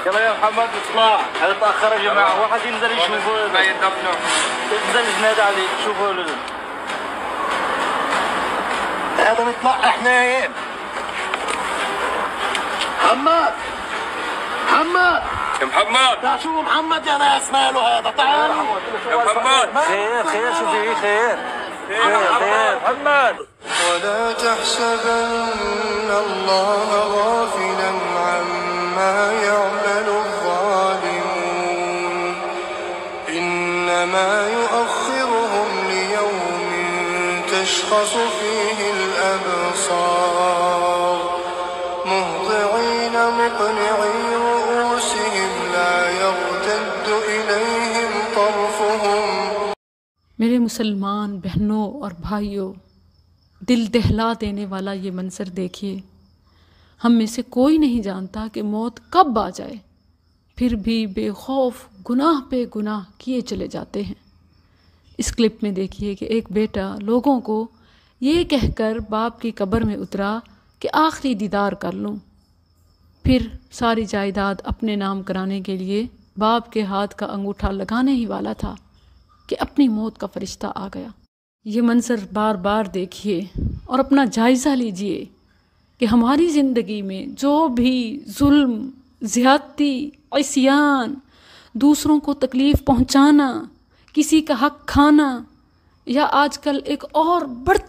يلا يا محمد اطلع، هذا تأخر يا جماعة، واحد ينزل يشوفه ما يدفنوا، ينزل ينادي عليك شوفوا له هذا نطلع احنا نايم. محمد يا محمد تعال شوفوا محمد يا ناس، ماله هذا؟ تعال يا محمد. خير شو في؟ خير محمد. ولا تحسبن الله غافلا عما يعمل الظالمون إنما يؤخرهم ليوم تشخص فيه الأبصار مهطعين مقنعي رؤوسهم لا يرتد إليهم طرفهم। मेरे मुसलमान बहनों और भाइयों, दिल दहला देने वाला ये मंजर देखिए। हम में से कोई नहीं जानता कि मौत कब आ जाए, फिर भी बेखौफ गुनाह पे गुनाह किए चले जाते हैं। इस क्लिप में देखिए कि एक बेटा लोगों को ये कहकर बाप की कब्र में उतरा कि आखिरी दीदार कर लूँ, फिर सारी जायदाद अपने नाम कराने के लिए बाप के हाथ का अंगूठा लगाने ही वाला था कि अपनी मौत का फरिश्ता आ गया। ये मंजर बार बार देखिए और अपना जायज़ा लीजिए कि हमारी ज़िंदगी में जो भी जुल्म, ज़्यादती, इस्यान, दूसरों को तकलीफ़ पहुंचाना, किसी का हक खाना, या आजकल एक और बढ़ती